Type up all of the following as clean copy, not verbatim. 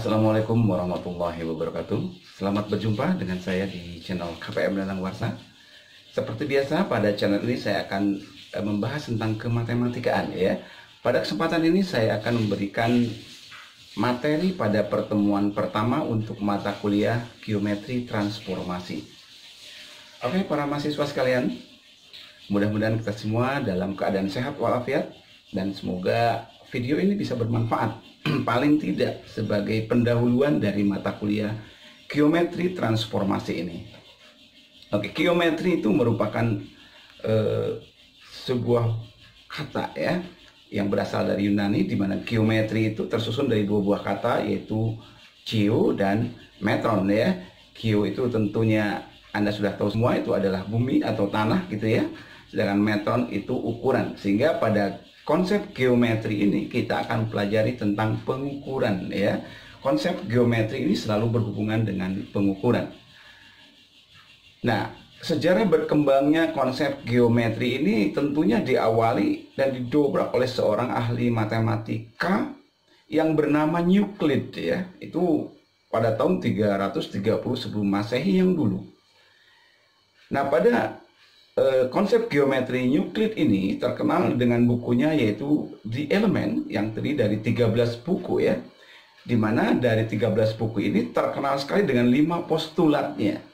Assalamualaikum warahmatullahi wabarakatuh. Selamat berjumpa dengan saya di channel KPM Danang Warsa. Seperti biasa, pada channel ini saya akan membahas tentang kematematikaan ya. Pada kesempatan ini saya akan memberikan materi pada pertemuan pertama untuk mata kuliah geometri transformasi. Oke, para mahasiswa sekalian, mudah-mudahan kita semua dalam keadaan sehat walafiat dan semoga video ini bisa bermanfaat paling tidak sebagai pendahuluan dari mata kuliah geometri transformasi ini. Oke, geometri itu merupakan sebuah kata ya yang berasal dari Yunani, di mana geometri itu tersusun dari dua buah kata, yaitu geo dan metron ya. Geo itu tentunya Anda sudah tahu semua, itu adalah bumi atau tanah gitu ya. Sedangkan metron itu ukuran. Sehingga pada konsep geometri ini kita akan pelajari tentang pengukuran ya. Konsep geometri ini selalu berhubungan dengan pengukuran. Nah, sejarah berkembangnya konsep geometri ini tentunya diawali dan didobrak oleh seorang ahli matematika yang bernama Euclid ya. Itu pada tahun 330 sebelum Masehi yang dulu. Nah, pada konsep geometri Euclid ini terkenal dengan bukunya yaitu The Element yang terdiri dari 13 buku ya. Dimana dari 13 buku ini terkenal sekali dengan 5 postulatnya.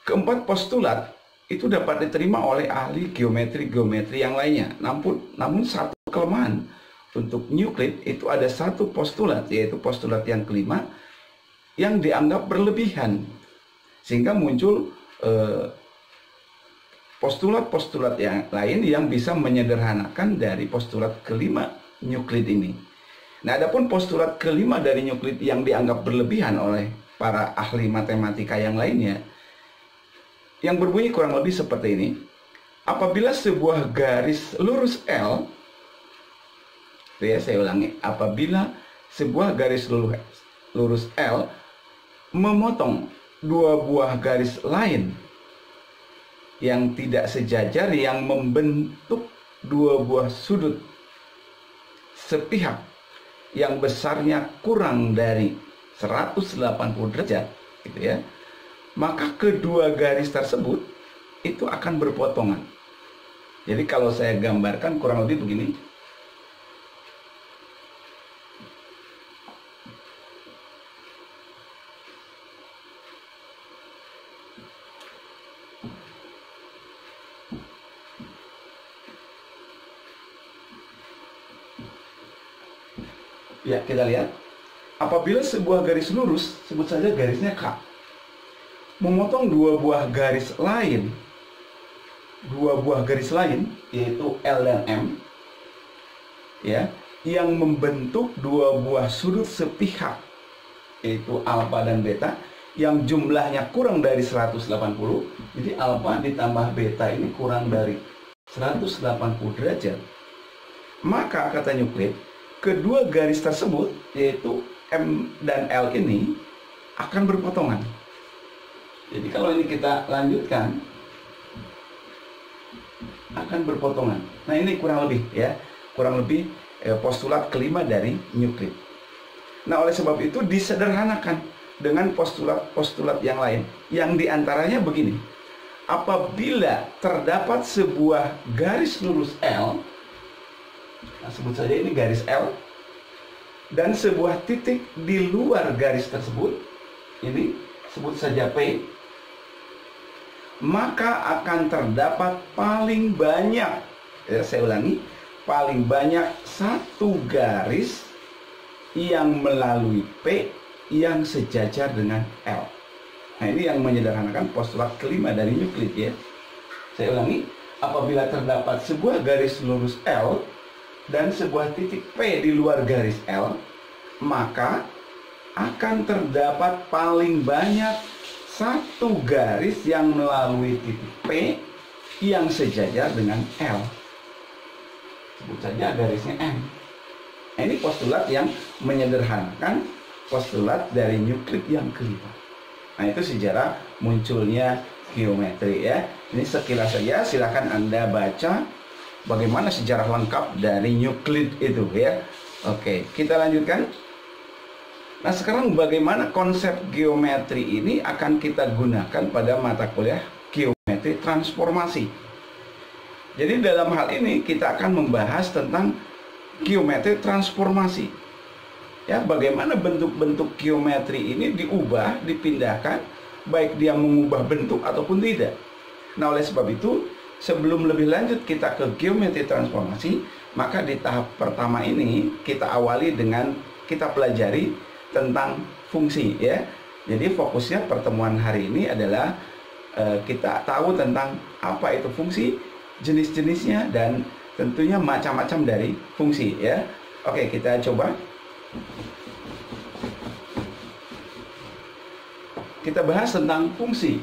Keempat postulat itu dapat diterima oleh ahli geometri yang lainnya. Namun satu kelemahan untuk Euclid itu ada satu postulat, yaitu postulat yang kelima yang dianggap berlebihan. Sehingga muncul postulat-postulat yang lain yang bisa menyederhanakan dari postulat kelima Euclid ini. Nah, adapun postulat kelima dari Euclid yang dianggap berlebihan oleh para ahli matematika yang lainnya, yang berbunyi kurang lebih seperti ini. Apabila sebuah garis lurus L, ya saya ulangi, apabila sebuah garis lurus L memotong dua buah garis lain yang tidak sejajar yang membentuk dua buah sudut sepihak yang besarnya kurang dari 180 derajat gitu ya, maka kedua garis tersebut itu akan berpotongan. Jadi kalau saya gambarkan kurang lebih begini. Ya, kita lihat. Apabila sebuah garis lurus, sebut saja garisnya K, memotong dua buah garis lain, yaitu L dan M, ya, yang membentuk dua buah sudut sepihak, yaitu alfa dan beta, yang jumlahnya kurang dari 180. Jadi alfa ditambah beta ini kurang dari 180 derajat. Maka kata Euclid, kedua garis tersebut, yaitu M dan L ini, akan berpotongan. Jadi kalau ini kita lanjutkan, akan berpotongan. Nah, ini kurang lebih ya, postulat kelima dari Euclid. Nah, oleh sebab itu disederhanakan dengan postulat-postulat yang lain, yang diantaranya begini. Apabila terdapat sebuah garis lurus L, nah, sebut saja ini garis L, dan sebuah titik di luar garis tersebut, ini sebut saja P, maka akan terdapat paling banyak, ya, saya ulangi, paling banyak satu garis yang melalui P yang sejajar dengan L. Nah, ini yang menyederhanakan postulat kelima dari Euclid ya. Saya ulangi, apabila terdapat sebuah garis lurus L dan sebuah titik P di luar garis L, maka akan terdapat paling banyak satu garis yang melalui titik P yang sejajar dengan L. Sebut saja garisnya M. Ini postulat yang menyederhanakan postulat dari Euclid yang kelima. Nah, itu sejarah munculnya geometri ya. Ini sekilas saja, silakan Anda baca bagaimana sejarah lengkap dari Euclid itu ya. Oke, kita lanjutkan. Nah, sekarang bagaimana konsep geometri ini akan kita gunakan pada mata kuliah geometri transformasi. Jadi dalam hal ini kita akan membahas tentang geometri transformasi. Ya, bagaimana bentuk-bentuk geometri ini diubah, dipindahkan, baik dia mengubah bentuk ataupun tidak. Nah, oleh sebab itu, sebelum lebih lanjut kita ke geometri transformasi, maka di tahap pertama ini kita awali dengan kita pelajari tentang fungsi, ya. Jadi fokusnya pertemuan hari ini adalah kita tahu tentang apa itu fungsi, jenis-jenisnya, dan tentunya macam-macam dari fungsi, ya. Oke, kita coba. Kita bahas tentang fungsi.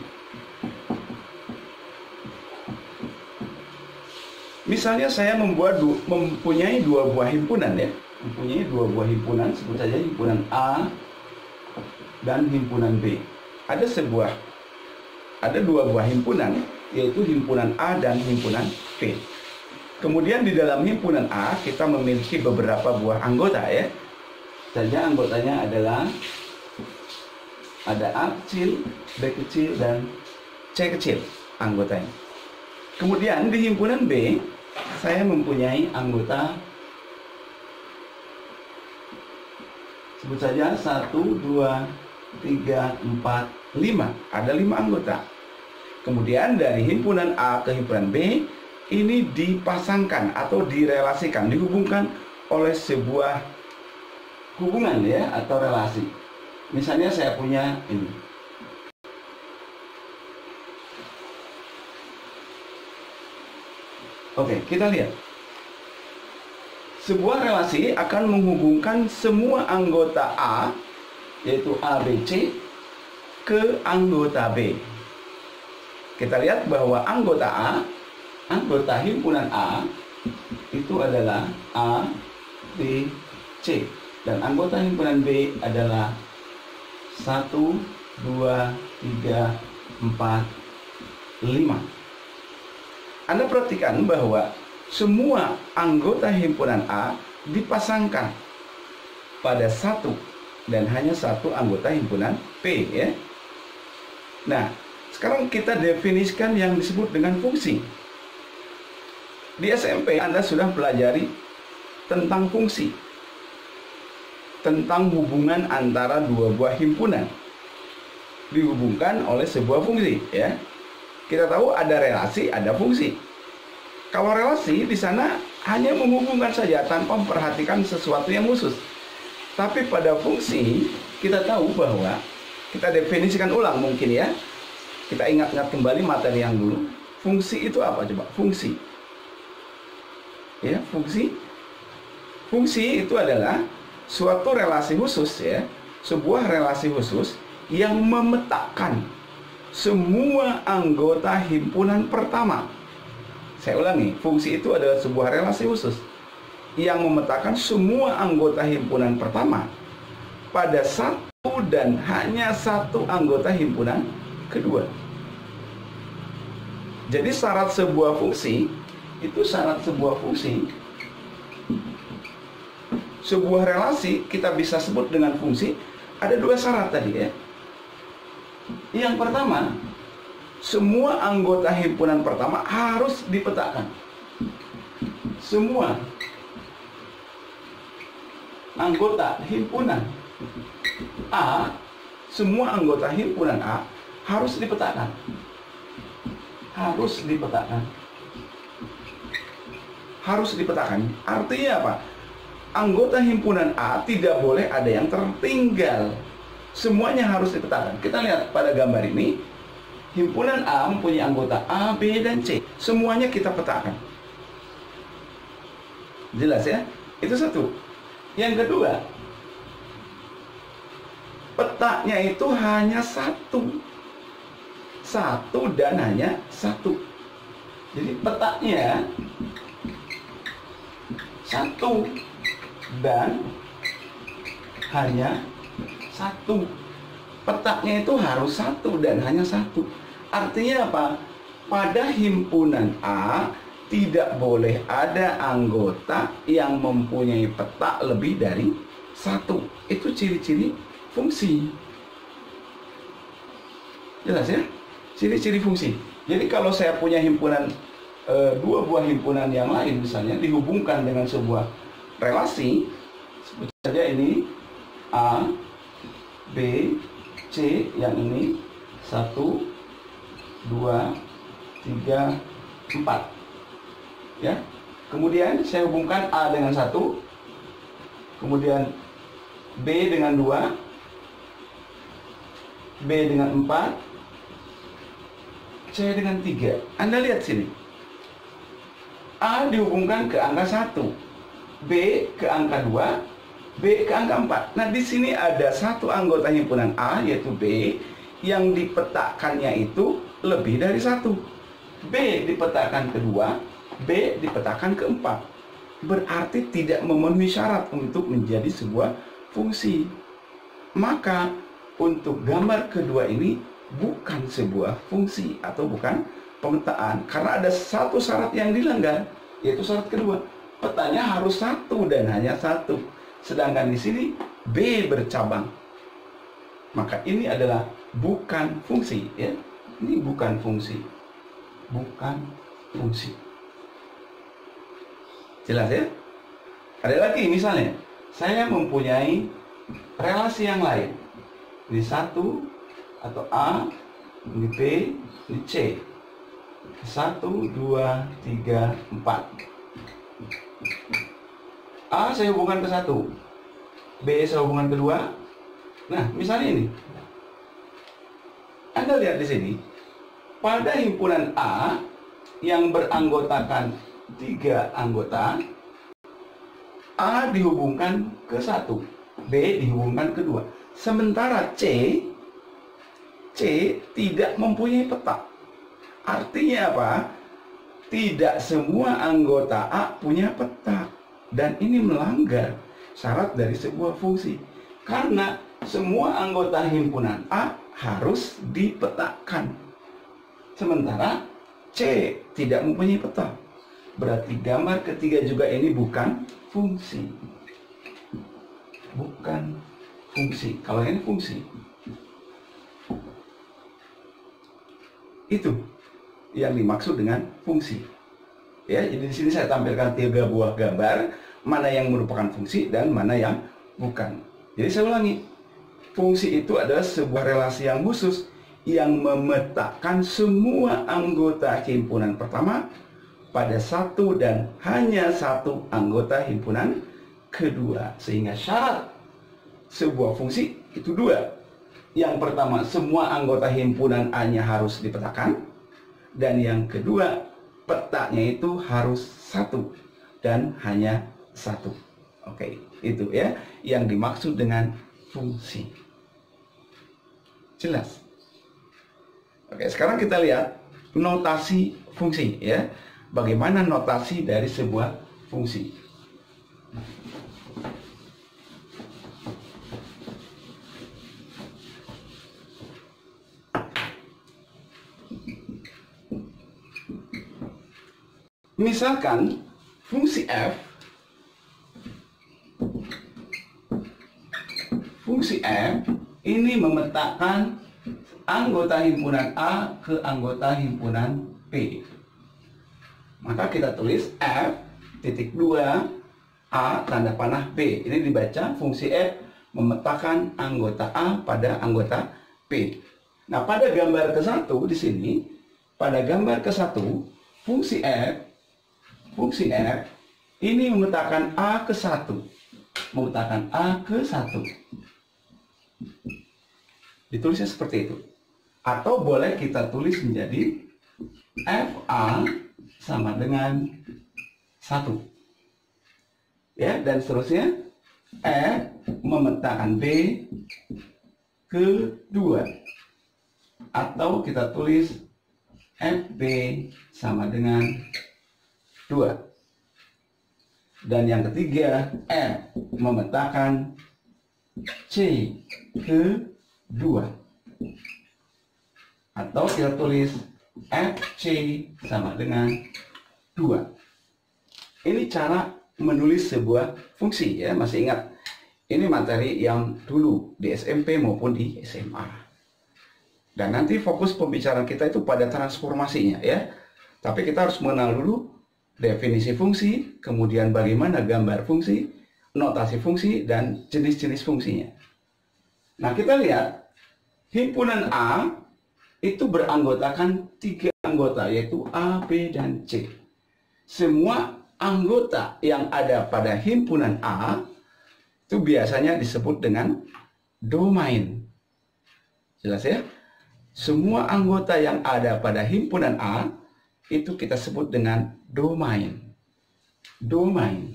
Misalnya saya mempunyai dua buah himpunan, ya. Mempunyai dua buah himpunan, sebut saja himpunan A dan himpunan B. Ada dua buah himpunan, yaitu himpunan A dan himpunan B. Kemudian di dalam himpunan A kita memiliki beberapa buah anggota, ya. Saja anggotanya adalah ada A kecil, B kecil, dan C kecil anggotanya. Kemudian di himpunan B saya mempunyai anggota, sebut saja 1, 2, 3, 4, 5. Ada 5 anggota. Kemudian dari himpunan A ke himpunan B ini dipasangkan atau direlasikan, dihubungkan oleh sebuah hubungan, ya, atau relasi. Misalnya saya punya ini. Oke, kita lihat. Sebuah relasi akan menghubungkan semua anggota A, yaitu A, B, C, ke anggota B. Kita lihat bahwa anggota A, anggota himpunan A, itu adalah A, B, C. Dan anggota himpunan B adalah 1, 2, 3, 4, 5. Anda perhatikan bahwa semua anggota himpunan A dipasangkan pada satu dan hanya satu anggota himpunan P, ya. Nah, sekarang kita definisikan yang disebut dengan fungsi. Di SMP Anda sudah pelajari tentang fungsi, tentang hubungan antara dua buah himpunan dihubungkan oleh sebuah fungsi, ya. Kita tahu ada relasi, ada fungsi. Kalau relasi di sana hanya menghubungkan saja tanpa memperhatikan sesuatu yang khusus. Tapi pada fungsi kita tahu bahwa kita definisikan ulang mungkin, ya. Kita ingat-ingat kembali materi yang dulu. Fungsi itu apa coba? Fungsi. Ya, fungsi. Fungsi itu adalah suatu relasi khusus, ya. Sebuah relasi khusus yang memetakan semua anggota himpunan pertama. Saya ulangi, fungsi itu adalah sebuah relasi khusus yang memetakan semua anggota himpunan pertama pada satu dan hanya satu anggota himpunan kedua. Jadi syarat sebuah fungsi itu sebuah relasi kita bisa sebut dengan fungsi. Ada dua syarat tadi, ya. Yang pertama, semua anggota himpunan pertama harus dipetakan. Semua anggota himpunan A, semua anggota himpunan A harus dipetakan. Harus dipetakan. Harus dipetakan. Artinya apa? Anggota himpunan A tidak boleh ada yang tertinggal. Semuanya harus dipetakan. Kita lihat pada gambar ini, himpunan A mempunyai anggota A, B, dan C. Semuanya kita petakan. Jelas, ya? Itu satu. Yang kedua, petanya itu hanya satu. Satu dan hanya satu. Jadi petanya satu dan hanya satu. Petanya itu harus satu dan hanya satu. Artinya apa? Pada himpunan A tidak boleh ada anggota yang mempunyai peta lebih dari 1. Itu ciri-ciri fungsi. Jelas ya? Ciri-ciri fungsi. Jadi kalau saya punya himpunan, dua buah himpunan yang lain misalnya dihubungkan dengan sebuah relasi, sebut saja ini A, B, C, yang ini 1, 2, 3, 4. Ya. Kemudian saya hubungkan A dengan 1, kemudian B dengan 2, B dengan 4, C dengan 3. Anda lihat sini. A dihubungkan ke angka 1, B ke angka 2, B ke angka 4. Nah, di sini ada satu anggota himpunan A, yaitu B, yang dipetakannya itu lebih dari 1. B dipetakan kedua, B dipetakan keempat. Berarti tidak memenuhi syarat untuk menjadi sebuah fungsi. Maka untuk gambar kedua ini bukan sebuah fungsi atau bukan pemetaan, karena ada satu syarat yang dilanggar, yaitu syarat kedua. Petanya harus 1 dan hanya 1. Sedangkan di sini B bercabang. Maka ini adalah bukan fungsi, ya. Ini bukan fungsi. Bukan fungsi. Jelas ya? Ada lagi misalnya, saya mempunyai relasi yang lain. Ini 1 atau A, ini B, ini C. 1, 2, 3, 4. A saya hubunggan ke 1, B saya hubungan ke 2. Nah, misalnya ini. Anda lihat di sini, pada himpunan A yang beranggotakan 3 anggota, A dihubungkan ke 1, B dihubungkan ke 2. Sementara C tidak mempunyai peta. Artinya apa? Tidak semua anggota A punya peta. Dan ini melanggar syarat dari sebuah fungsi. Karena semua anggota himpunan A harus dipetakan. Sementara C tidak mempunyai peta. Berarti gambar ketiga juga ini bukan fungsi. Bukan fungsi. Kalau ini fungsi. Itu yang dimaksud dengan fungsi. Ya, jadi di sini saya tampilkan 3 buah gambar, mana yang merupakan fungsi dan mana yang bukan. Jadi saya ulangi. Fungsi itu adalah sebuah relasi yang khusus yang memetakan semua anggota himpunan pertama pada 1 dan hanya 1 anggota himpunan kedua. Sehingga syarat sebuah fungsi itu 2. Yang pertama, semua anggota himpunan A-nya harus dipetakan. Dan yang kedua, petanya itu harus 1 dan hanya 1. Oke, itu ya yang dimaksud dengan fungsi. Jelas? Oke, sekarang kita lihat notasi fungsi ya. Bagaimana notasi dari sebuah fungsi? Misalkan fungsi F ini memetakan anggota himpunan A ke anggota himpunan P. Maka kita tulis F titik 2 A tanda panah B. Ini dibaca fungsi F memetakan anggota A pada anggota P. Nah, pada gambar ke-1 di sini, pada gambar ke-1 fungsi F ini memetakan A ke 1. Memetakan A ke 1. Ditulisnya seperti itu. Atau boleh kita tulis menjadi FA sama dengan 1. Ya, dan seterusnya F memetakan B ke 2. Atau kita tulis FB sama dengan 2. Dan yang ketiga, F memetakan C ke 2. Atau kita tulis FC sama dengan 2. Ini cara menulis sebuah fungsi ya, masih ingat. Ini materi yang dulu di SMP maupun di SMA. Dan nanti fokus pembicaraan kita itu pada transformasinya ya. Tapi kita harus mengenal dulu definisi fungsi, kemudian bagaimana gambar fungsi, notasi fungsi, dan jenis-jenis fungsinya. Nah, kita lihat himpunan A itu beranggotakan 3 anggota, yaitu A, B, dan C. Semua anggota yang ada pada himpunan A itu biasanya disebut dengan domain. Jelas ya? Semua anggota yang ada pada himpunan A itu kita sebut dengan domain. Domain.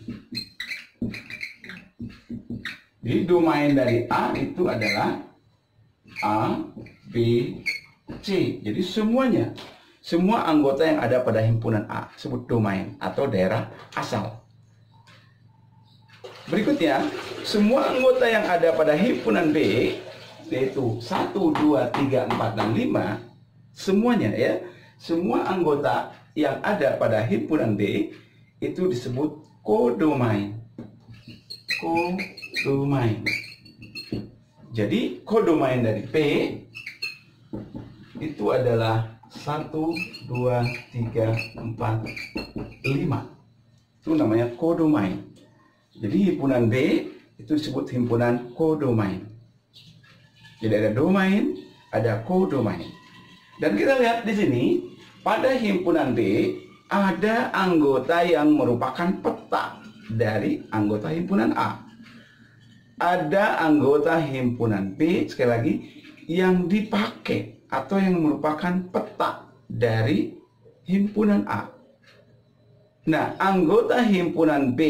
Jadi domain dari A itu adalah A, B, C. Jadi semuanya, semua anggota yang ada pada himpunan A sebut domain atau daerah asal. Berikutnya, semua anggota yang ada pada himpunan B, yaitu 1, 2, 3, 4, dan 5, semuanya ya, semua anggota yang ada pada himpunan B itu disebut kodomain. Kodomain. Jadi kodomain dari P itu adalah 1, 2, 3, 4, 5. Itu namanya kodomain. Jadi himpunan B itu disebut himpunan kodomain. Jadi ada domain, ada kodomain. Dan kita lihat di sini, pada himpunan B ada anggota yang merupakan peta dari anggota himpunan A. Ada anggota himpunan B, sekali lagi, yang dipakai atau yang merupakan peta dari himpunan A. Nah, anggota himpunan B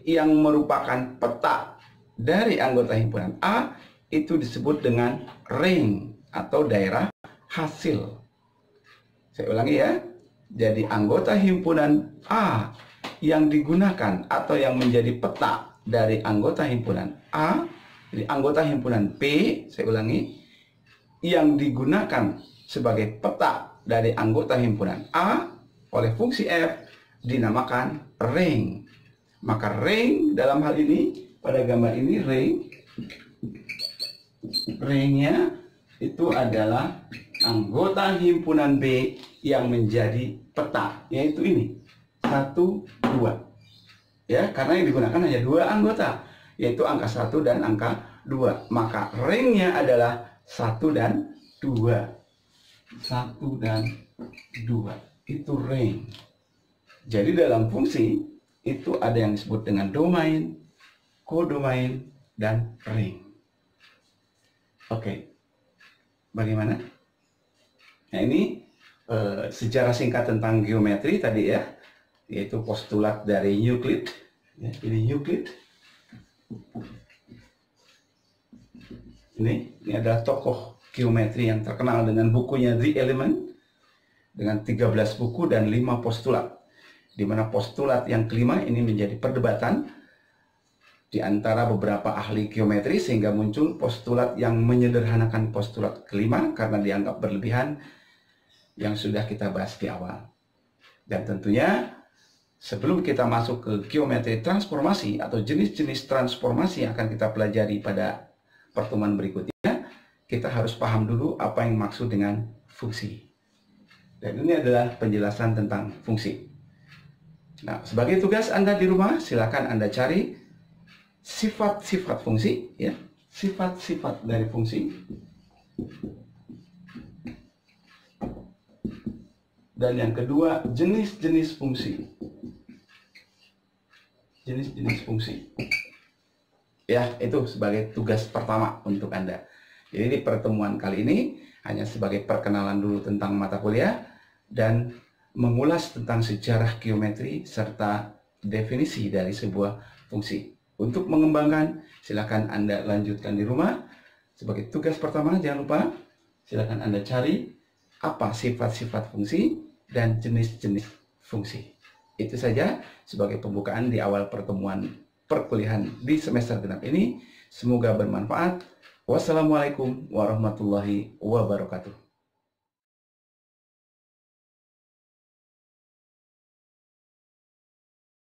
yang merupakan peta dari anggota himpunan A itu disebut dengan ring atau daerah hasil. Saya ulangi ya. Jadi anggota himpunan A yang digunakan atau yang menjadi peta dari anggota himpunan A, jadi anggota himpunan B, saya ulangi, yang digunakan sebagai peta dari anggota himpunan A oleh fungsi F dinamakan ring. Maka ring dalam hal ini, pada gambar ini ringnya itu adalah anggota himpunan B yang menjadi peta, yaitu ini 1, 2. Ya, karena yang digunakan hanya 2 anggota, yaitu angka 1 dan angka 2. Maka ringnya adalah 1 dan 2. 1 dan 2. Itu ring. Jadi dalam fungsi itu ada yang disebut dengan domain, kodomain, dan ring. Oke. Bagaimana? Nah, ini sejarah singkat tentang geometri tadi ya, yaitu postulat dari Euclid. Ya, ini Euclid. Ini adalah tokoh geometri yang terkenal dengan bukunya The Element dengan 13 buku dan 5 postulat. Di mana postulat yang kelima ini menjadi perdebatan di antara beberapa ahli geometri sehingga muncul postulat yang menyederhanakan postulat kelima karena dianggap berlebihan yang sudah kita bahas di awal. Dan tentunya sebelum kita masuk ke geometri transformasi atau jenis-jenis transformasi yang akan kita pelajari pada pertemuan berikutnya, kita harus paham dulu apa yang maksud dengan fungsi. Dan ini adalah penjelasan tentang fungsi. Nah, sebagai tugas Anda di rumah, silakan Anda cari sifat-sifat fungsi, ya, sifat-sifat dari fungsi, dan yang kedua jenis-jenis fungsi, jenis-jenis fungsi. Ya, itu sebagai tugas pertama untuk Anda. Jadi di pertemuan kali ini hanya sebagai perkenalan dulu tentang mata kuliah dan mengulas tentang sejarah geometri serta definisi dari sebuah fungsi. Untuk mengembangkan, silakan Anda lanjutkan di rumah. Sebagai tugas pertama, jangan lupa silakan Anda cari apa sifat-sifat fungsi dan jenis-jenis fungsi. Itu saja sebagai pembukaan di awal pertemuan perkuliahan di semester genap ini. Semoga bermanfaat. Wassalamualaikum warahmatullahi wabarakatuh.